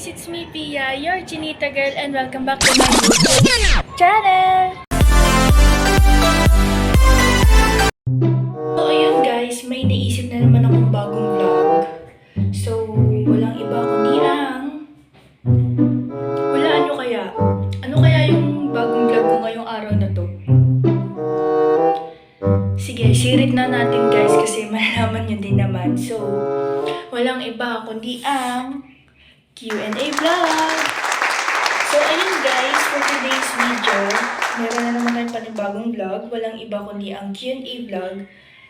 guys, it's me Pia, your Chinita girl, and welcome back to my YouTube channel! So ayun guys, may naisip na naman akong bagong vlog. So, walang iba kundi ang... Hulaan nyo kaya? Ano kaya yung bagong vlog ko ngayong araw na to? Sige, sirit na natin guys kasi malalaman nyo din naman. So, walang iba kundi ang Q&A vlog. So, ayun guys, for today's video, meron na naman tayong panibagong vlog. Walang iba kundi ang Q&A vlog.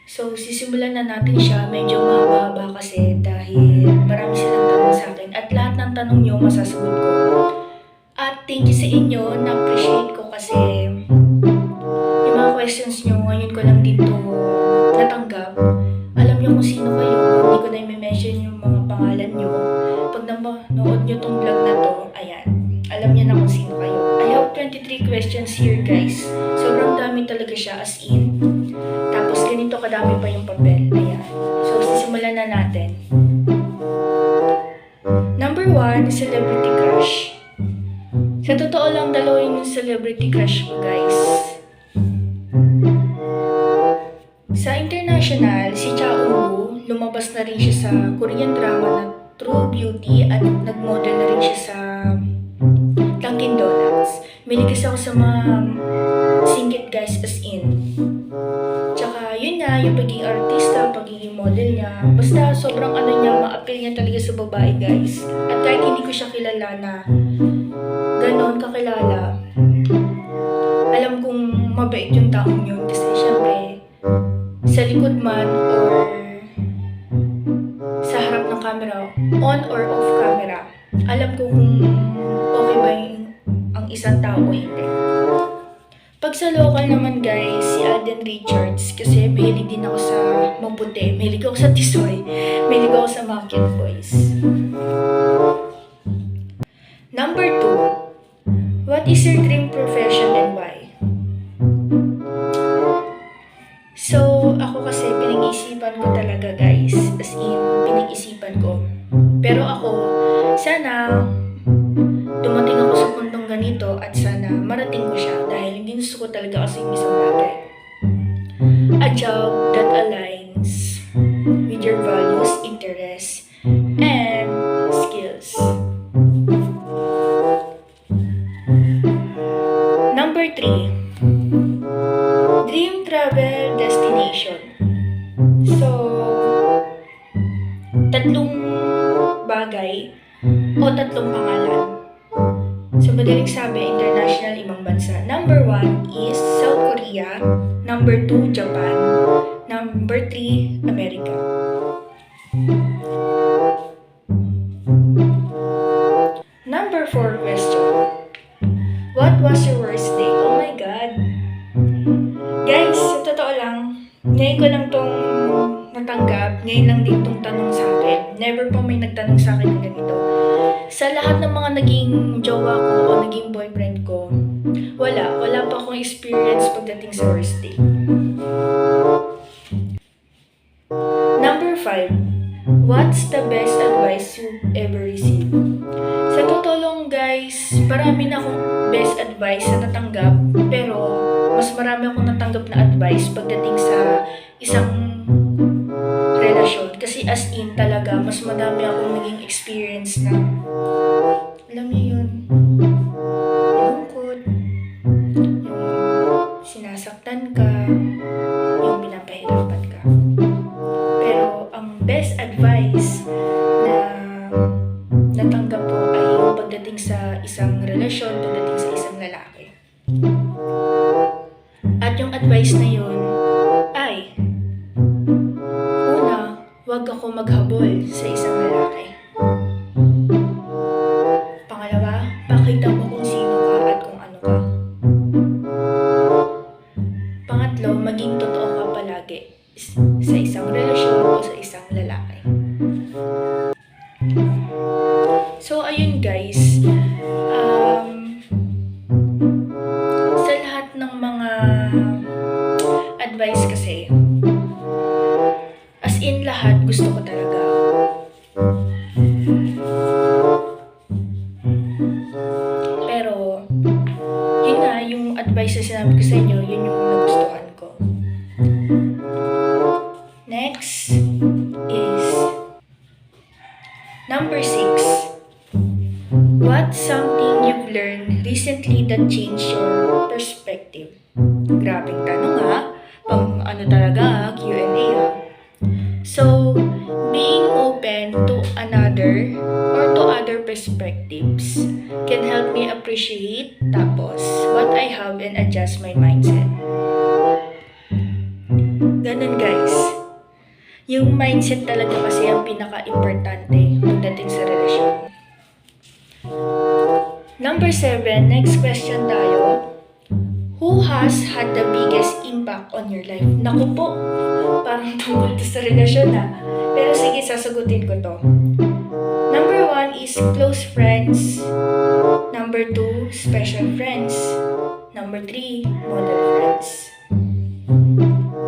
So, sisimulan na natin siya. Medyo mahaba kasi dahil marami silang tanong sa akin. At lahat ng tanong nyo, masasagot ko. At thank you sa inyo. Na-appreciate ko kasi yung mga questions nyo, ngayon ko lang dito natanggap. Alam nyo kung sino kayo. Hindi ko na i-mention yung mga pangalan nyo. Pag nanood nyo tong vlog na to, ayan, alam nyo na kung sino kayo. I have 23 questions here guys. Sobrang dami talaga siya as in. Tapos ganito kadami pa yung papel. Ayan. So sisimulan na natin. Number 1, celebrity crush. Sa totoo lang, dalawa yung celebrity crush ko guys. Sa international, si Cha Eun-woo, lumabas na rin siya sa Korean drama na True Beauty at nag-model na rin siya sa Dunkin Donuts. Mahilig kasi ako sa mga singkit guys as in. Tsaka yun nga, yung pagiging artista, pagiging model niya. Basta sobrang ano niya, ma-appeal niya talaga sa babae guys. At kahit hindi ko siya kilala na ganoon kakilala, alam kong mabait yung taong yun. Kasi syempre, sa likod man or sa harap ng camera, on or off camera, alam ko kung okay ba ang isang tao o hindi. Pag sa local naman guys, si Alden Richards, kasi mahilig din ako sa maputi, mahilig ako sa tisoy, mahilig ako sa mga cute boys. Number 2, what is your dream profession and why? So, ako kasi pinag-isipan ko talaga guys. As in, pinag-isipan ko. Pero ako, sana dumating ako sa puntong ganito at sana marating ko siya dahil ginusto ko talaga kasi yung isang bagay. A job that aligns with your values, interests, and skills. Number 3, dream travel destination. So, tatlong bagay o tatlong pangalan. So, madaling sabi, international, ibang bansa. Number 1 is South Korea. Number 2, Japan. Number 3, America. Number 4 question. What was your worst day? Oh my God. Guys, sa totoo lang, ngayon ko lang tong natanggap, ngayon lang din tong tanong sa akin. Never pa may nagtanong sa akin ng ganito. Sa lahat ng mga naging jowa ko o naging boyfriend ko, wala pa akong experience pagdating sa worst day. Number 5, what's the best advice you ever received? Sa totoo lang guys, marami na akong best advice na natanggap, pero mas marami akong natanggap na advice pagdating sa isang relasyon. Kasi as in talaga, mas madami akong naging experience na, alam niyo yun, lungkot, yung sinasaktan ka, yung pinapahirapan ka. Pero ang best advice na natanggap ko ay yung pagdating sa isang relasyon, pagdating sa isang lalaki. At yung advice na yun ay, una, huwag ako maghabol sa isang lalaki. Pangalawa, pakita mo kung sino ka at kung ano ka. Pangatlo, maging totoo ka palagi sa isang relasyon o sa isang lalaki. So, ayun guys, sa lahat ng mga advice kasi, as in lahat gusto ko talaga. Number 6. What's something you've learned recently that changed your perspective? Grabing tanong ha. Pang ano talaga, Q&A ha. So, being open to another or to other perspectives can help me appreciate tapos what I have and adjust my mindset. Ganun guys. Yung mindset talaga kasi ang pinaka-importante pagdating sa relasyon. Number 7, next question tayo. Who has had the biggest impact on your life? Naku po, parang tungkol to sa relasyon ha. Pero sige, sasagutin ko to. Number 1 is close friends. Number 2, special friends. Number 3, model friends.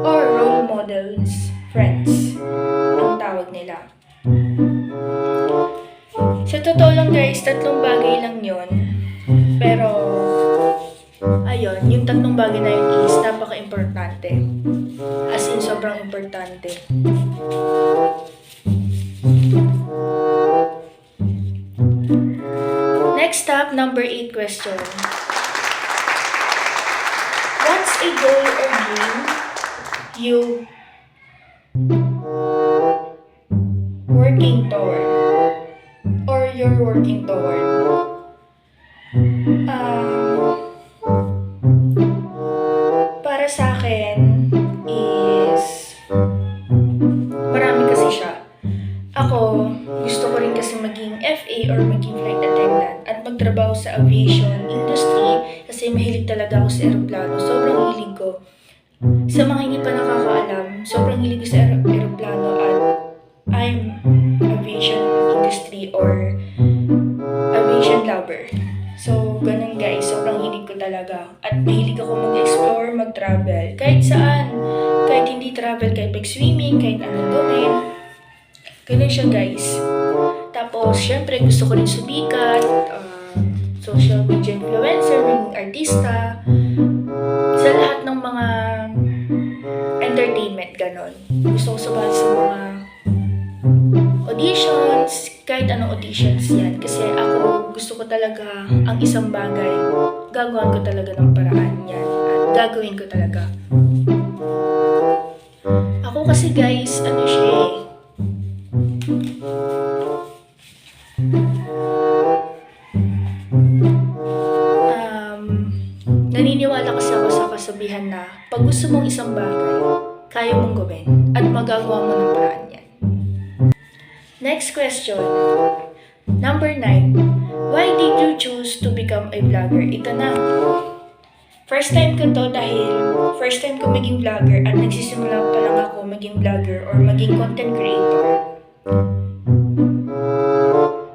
Or role models friends, ang tawag nila. Sa totoo lang guys, 3 bagay lang yon. Pero, ayun, yung 3 bagay na yun is napaka-importante. As in, sobrang importante. Next up, number 8 question. What's a goal or dream you working toward? Or you're working toward? Para sa akin is marami kasi siya. Ako, gusto ko rin kasi maging FA or maging flight attendant at magtrabaho sa aviation industry kasi mahilig talaga ako sa eroplano. Sobrang hilig ko. Sa mga hindi pa nakakaalam, sobrang hilig ko sa eroplano at I'm aviation industry or aviation lover. So, ganun guys, sobrang hilig ko talaga. At mahilig ako mag-explore, mag-travel. Kahit saan. Kahit hindi travel, kahit mag-swimming, kahit anong gawin. Ganun siya guys. Tapos, syempre gusto ko rin sumikat, social media influencer, maging artista. Sa lahat ng mga entertainment, ganun. Gusto ko sumali sa mga auditions, kahit anong auditions yan. Kasi ako, gusto ko talaga ang isang bagay, gagawin ko talaga ng paraan yan. At gagawin ko talaga. Ako kasi guys, ano siya eh. Naniniwala kasi ako sa kasabihan na pag gusto mong isang bagay, kaya mong gawin at magagawa mo ng paraan yan. Next question. Number 9. Why did you choose to become a vlogger? Ito na. First time ko to dahil first time ko maging vlogger at nagsisimula pa lang ako maging vlogger or maging content creator.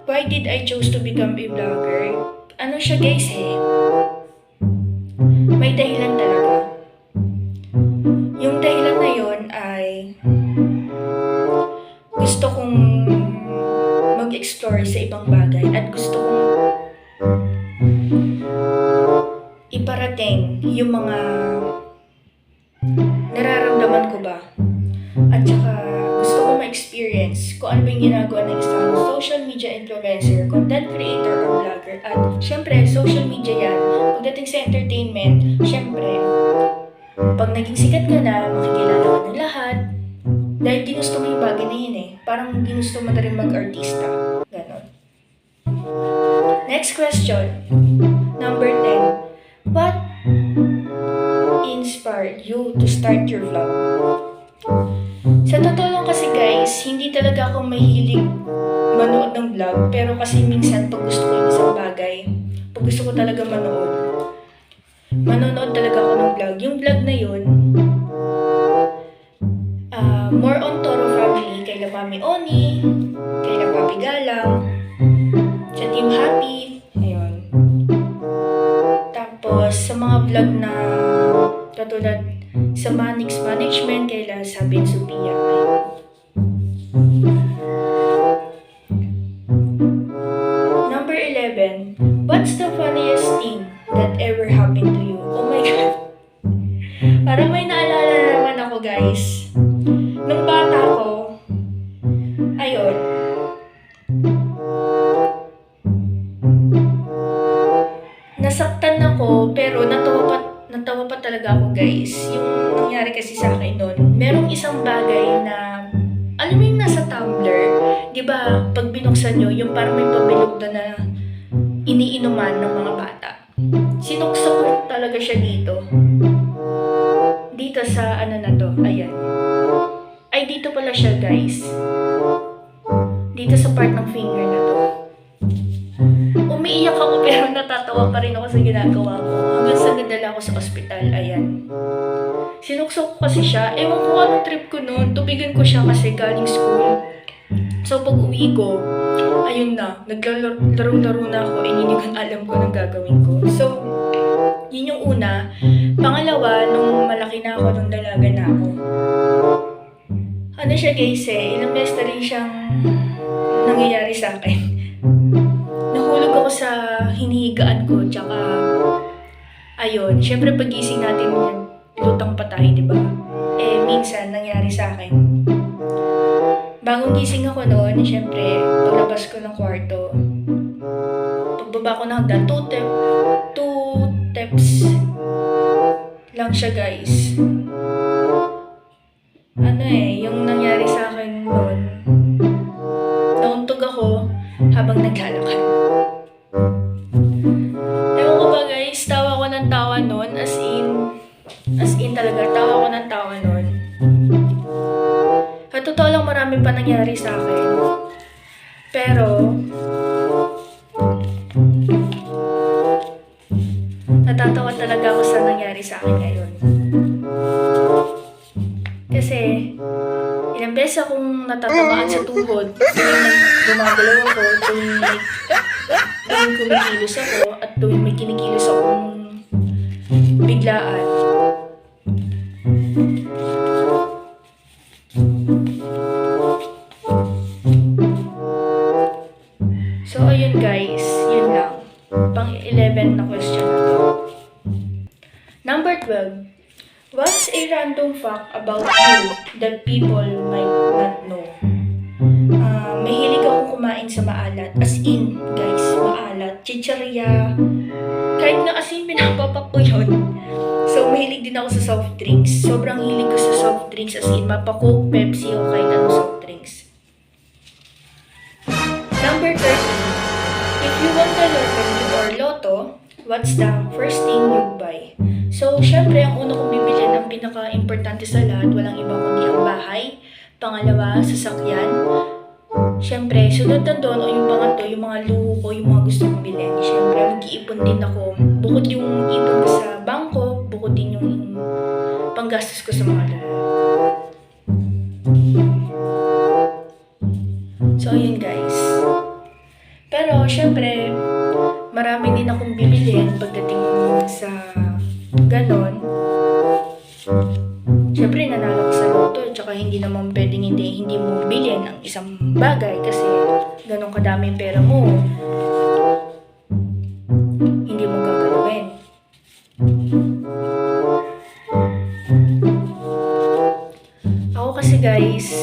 Why did I choose to become a vlogger? Ano siya guys eh? May dahilan talaga. Yung dahilan na yon ay gusto kong mag-explore sa ibang bagay at gusto kong iparating yung mga nararamdaman ko ba. At saka gusto kong ma-experience kung ano ba yung ginagawa ng isang social media influencer, content creator, or vlogger. At syempre, social media yan. Pagdating sa entertainment, syempre, pag naging sikat ka na, makikilala ka ng lahat. Dahil ginusto mo yung bagay na yun eh. Parang ginusto mo na rin mag-artista. Ganon. Next question. Number 10. What inspired you to start your vlog? Sa totoo lang kasi guys, hindi talaga ako mahilig manood ng vlog. Pero kasi minsan pag gusto ko yung isang bagay, pag gusto ko talaga manonood talaga ako ng vlog. Yung vlog na yun, more on Toro family, kay La Mami Oni, kay La Papi Galang, sa Team Happy, ayun. Tapos, sa mga vlog na katulad sa Manix Management, kay La Sabin Sophia, ayun. Number 11, what's the funniest thing that ever happened to you? Oh my God! Parang may naalala na naman ako guys. Nung bata ko, ayun, talaga ako guys. Yung nangyari kasi sa akin noon, merong isang bagay na, alam mo yung nasa tumbler, di ba pag binuksan nyo, yung parang may pabilog doon na iniinuman ng mga bata. Sinukso ko talaga siya dito. Dito sa ano na to, ayan. Ay, dito pala siya guys. Dito sa part ng finger na to. Umiiyak ako pero natatawa pa rin ako sa ginagawa ko. Hanggang sa nadala ako sa ospital, ayan. Sinuksok ko kasi siya. Ewan ko anong trip ko noon. Tubigan ko siya kasi galing school. So pag uwi ko, ayun na, naglalaro-laro na ako. Hindi ko alam ko anong gagawin ko. So, yun yung una. Pangalawa, nung malaki na ako, nung dalaga na ako. Ano siya guys ilang beses na rin siyang nangyayari sa akin. Nahulog ako sa hinihigaan ko, tsaka ayun, syempre pagising natin yan, lutang patay, di ba? Minsan nangyari sa akin. Bagong gising ako noon, syempre, paglabas ko ng kwarto, pagbaba ko ng hagdan, 2 steps lang siya guys. Yung nangyari sa akin noon, nauntog ako habang naglalakad. Ewan ko ba guys, tawa ko ng tawa noon, as in talaga, tawa ko ng tawa noon. At totoo lang marami pa nangyari sa akin. Pero, natatawa talaga ako sa nangyari sa akin ngayon. Kasi, ilang beses akong natatamaan sa tuhod. Tuwing gumagalaw ako, tuwing kumikilos ako, at tuwing may kinikilos akong biglaan. So, ayun guys, yun lang. Pang 11 na question na to. Number 12. What's a random fact about you that people might not know? Mahilig akong kumain sa maalat. As in, guys, maalat. Chicharia. Kahit nga asin, pinapapak ko yun. So, mahilig din ako sa soft drinks. Sobrang hilig ko sa soft drinks. As in, mapa-Coke, Pepsi, o kahit anong soft drinks. Number 13. If you won the lottery or lotto, what's the first thing you buy? So, syempre, ang una kong bibilhin, ang pinaka-importante sa lahat, walang iba kundi ang bahay. Pangalawa, sasakyan. Syempre, sunod na doon, o yung pangatlo, yung mga luho ko, yung mga gusto kong bilhin. Syempre, mag-iipon din ako. Bukod yung ipon ko sa bangko, bukod din yung panggastos ko sa mga luho. So, ayun guys. Pero, syempre, marami din akong bibilhin pagdating sa ganon. Siyempre, nanalo ko sa loto, tsaka hindi naman pwedeng hindi mo bilhin ang isang bagay kasi ganon kadaming pera mo, hindi mo gagalawin. Ako kasi guys,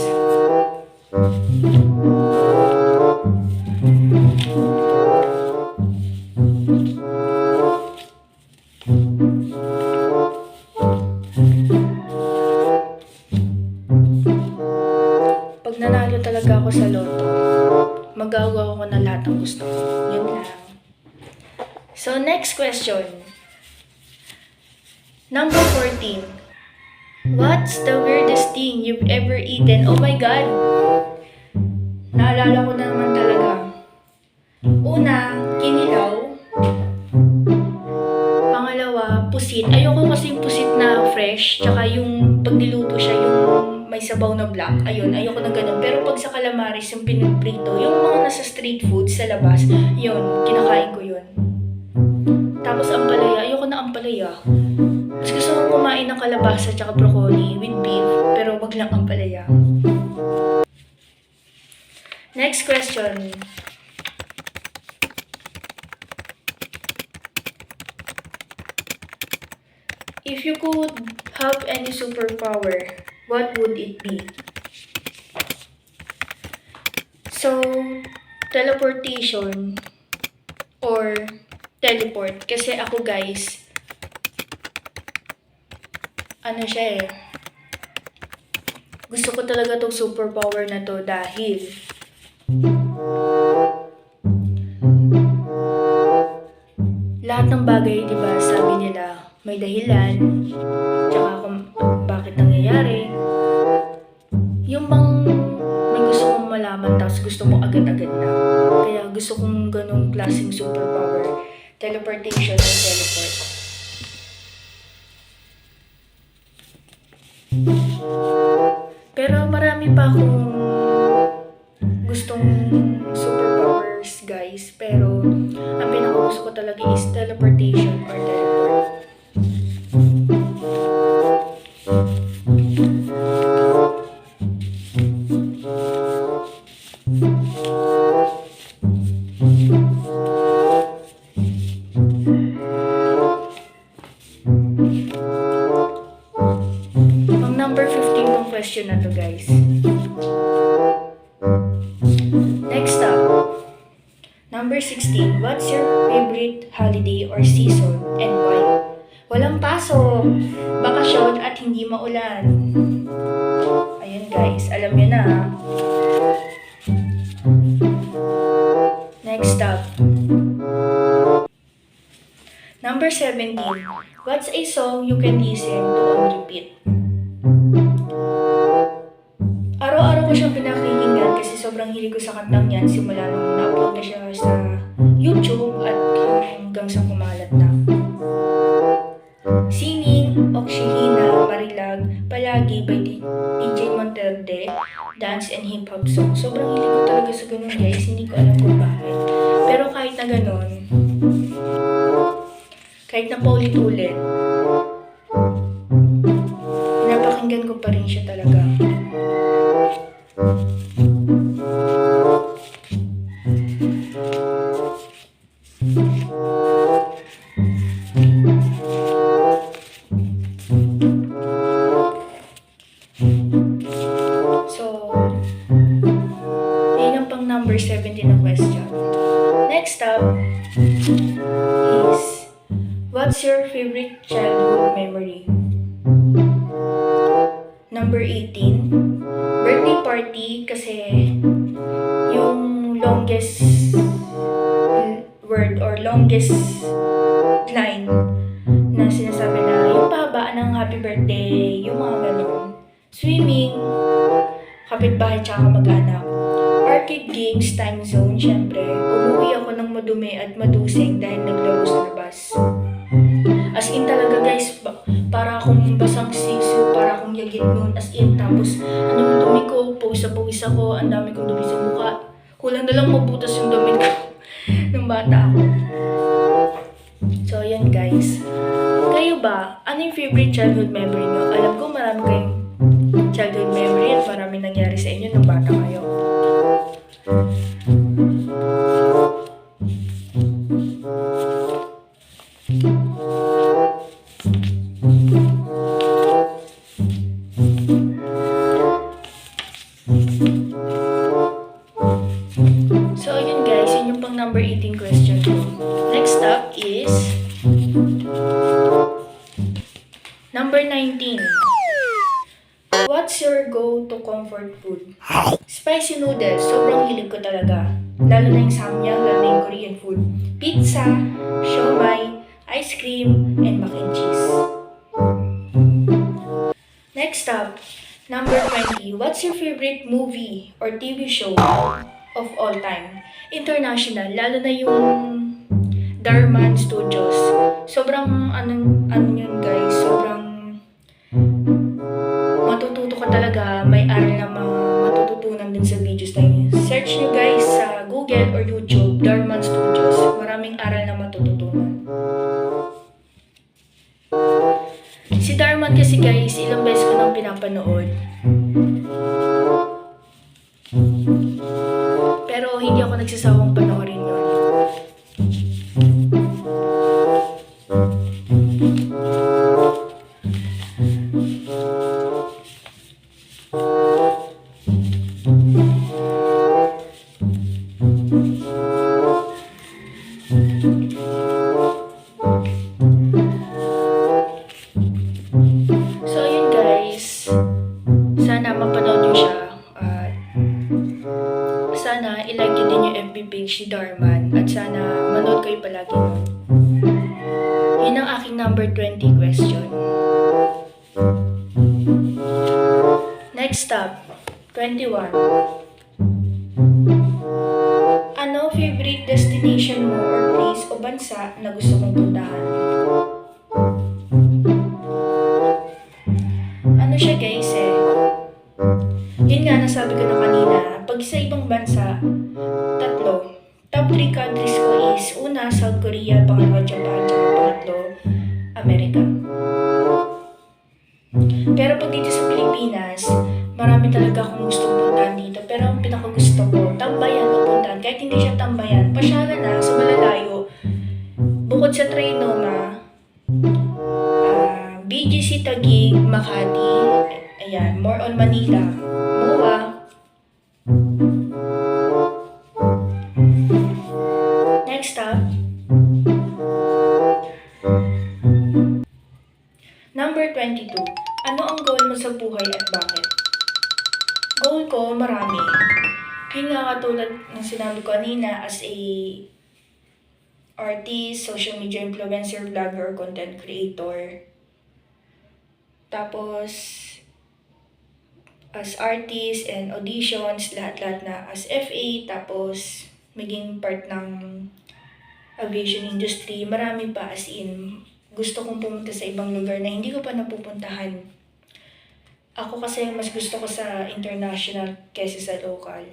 pag nanalo talaga ako sa loto, magagawa ko na lahat ng gusto ko. Yun lang. So, next question. Number 14. What's the weirdest thing you've ever eaten? Oh my God! Naalala ko na naman talaga. Una, kinilaw. Pangalawa, pusit. Ayoko kasi yung pusit na fresh, tsaka yung pag niluto siya, yung may sabaw na black. Ayun, ayoko na ganun. Pero pag sa calamares, yung piniprito, yung mga nasa street food sa labas, yun, kinakain ko yun. Tapos ampalaya, ayoko na ampalaya. Mas gusto kong kumain ng kalabasa tsaka broccoli with beef, pero wag lang ampalaya. Next question. If you could have any superpower, what would it be? So, teleportation or teleport. Kasi ako guys, ano siya eh, gusto ko talaga tong superpower na to dahil lahat ng bagay, di ba, sabi nila, may dahilan, tsaka kung bakit nangyayari. Yung bang may gusto kong malaman tapos gusto mo agad-agad na. Kaya gusto kong ganong klaseng superpower. Teleportation or teleport. Pero marami pa akong gustong superpowers, guys. Pero ang pinakagusto ko talaga is teleportation or teleport. Ang number 15 tong question na to, guys. Next up, number 16. What's your favorite holiday or season and why? Walang pasok, bakasyon at hindi maulan. Ayun guys, alam nyo na. Next up, number 17. What's a song you can listen to on repeat? Araw-araw ko siyang pinakikinggan kasi sobrang hilig ko sa kantang yan simula nung na-upload na siya sa YouTube at hanggang sa kumalat na. Singing, Oxyhina, Marilag, Palagi by DJ Monterde, dance and hip-hop song. Sobrang hilig ko talaga sa ganun guys, hindi ko alam kung bakit. Pero kahit na ganun, kahit na paulit-ulit, pinapakinggan ko pa rin siya talaga. So, yun ang pang number 17 na question. Next up is, what's your favorite childhood memory? Number 18, birthday party kasi yung longest word or longest line na sinasabi na yung pahabaan ng happy birthday, yung mga ganun. Swimming, kapitbahay tsaka mag-anak. Arcade games, time zone, syempre. Umuwi ako ng madumi at madusing dahil naglaro sa labas. As in talaga guys, para akong basang siso, para akong yagit nun. As in, tapos ano yung dumi ko, pawis ako, ang dami kong dumi sa mukha. Kulang na lang mabutas yung dumi ko nung bata ako. So, yan guys. Kayo ba? Ano yung favorite childhood memory nyo? Alam ko marami kayong childhood memory at marami nangyari sa inyo nung bata kayo. So, yun guys, yun yung pang number 18 question ko. Next up is number 19. What's your go-to comfort food? Spicy noodles, sobrang hilig ko talaga. Lalo na yung samyang, lalo na yung Korean food. Pizza, siomai, ice cream, and mac and cheese. Next up, number 20. What's your favorite movie or TV show of all time? International, lalo na yung Darman Studios. Sobrang ano yun guys, sobrang matututo ka talaga, may aral na matututunan din sa videos na yun. Search nyo guys sa Google or YouTube, Darman Studios. Maraming aral na matututunan. Si Darman kasi guys, ilang beses ko nang pinapanood. Pero hindi ako nagsasawang panoorin yun. So G. Darman at sana manood kayo palagi nun. Yun ang aking number 20 question. Next up, 21. Ano favorite destination mo or place o bansa na gusto mong puntahan? Ano siya guys yun nga nasabi ko na kanina, pag sa ibang bansa, tatlo. Top 3 countries ko is una, South Korea, pangalawa, Japan, tsaka pangatlo, Amerika. Pero pag dito sa Pilipinas, marami talaga akong gustong puntahan dito. Pero ang pinakagusto ko, tambayan o puntahan. Kahit hindi siya tambayan, pasyalan na sa malalayo. Bukod sa Trinoma, BGC Taguig, Makati, ayan, more on Manila, MOA. Next up, number 22. Ano ang goal mo sa buhay at bakit? Goal ko, marami. Yun nga katulad ng sinabi ko kanina, as a artist, social media influencer, vlogger, content creator. Tapos, as artist and auditions, lahat-lahat na as FA, tapos maging part ng aviation industry. Marami pa, as in, gusto kong pumunta sa ibang lugar na hindi ko pa napupuntahan. Ako kasi mas gusto ko sa international kaysa sa local.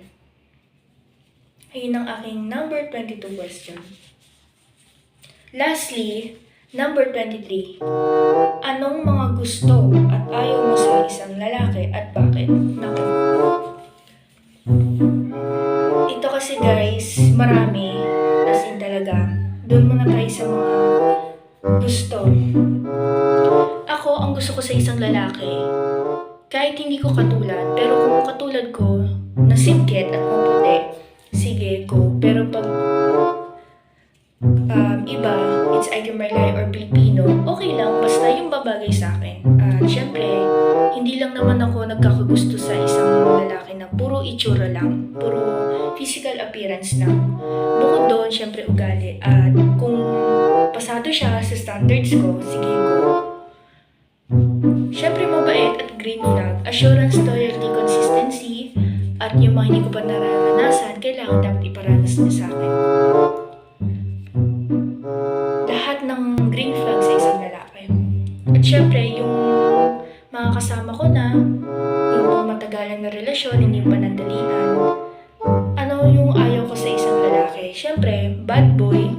Ayun ang aking number 22 question. Lastly, number 23. Anong mga gusto at ayaw mo sa isang lalaki at bakit? Naku. Ito kasi guys, marami. As in talaga. Doon muna tayo sa mga gusto. Ako, ang gusto ko sa isang lalaki, kahit hindi ko katulad, pero kung katulad ko, na singkit at maputi, sige, go. Pero pag iba, it's either Malay or Pilipino, okay lang, basta yung babagay sa akin. At syempre, hindi lang naman ako nagkakagusto sa isang lalaki na puro itsura lang, puro physical appearance lang. Bukod doon, syempre ugali. At kung pasado siya sa standards ko, sige, go. Syempre mabait at green flag, assurance, loyalty, consistency, at yung mga hindi ko pa nararanasan, kailangan dapat iparanas niya sa akin. Lahat ng green flag sa isang lalaki. At syempre, yung mga kasama ko na, yung mga matagalan na relasyon, hindi panandalian. Ano yung ayaw ko sa isang lalaki? Syempre, bad boy,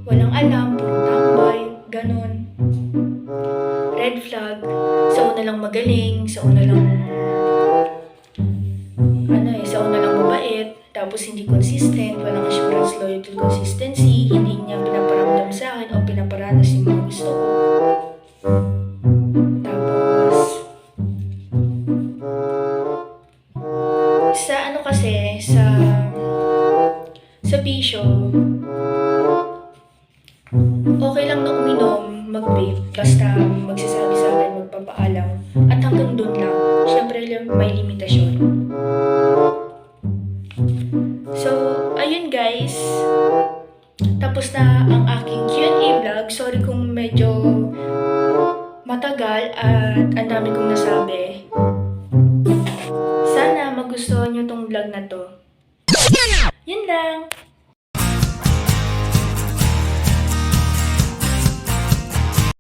walang alam, puro tambay, ganun. Red flag, sa una lang magaling, sa una lang mabait, tapos hindi consistent, walang assurance, loyalty, consistency, hindi niya pinaparamdam sa akin o pinaparanas yung mga gusto ko. Tapos, sa ano kasi, sa bisyo, okay lang na uminom, mag-vape, basta magsasabi sa akin, magpapaalam, at hanggang doon lang. Siyempre, may limitasyon. So, ayun guys, tapos na ang aking Q&A vlog. Sorry kung medyo matagal at ang dami kong nasabi. Sana magustuhan nyo tong vlog na to. Yun lang!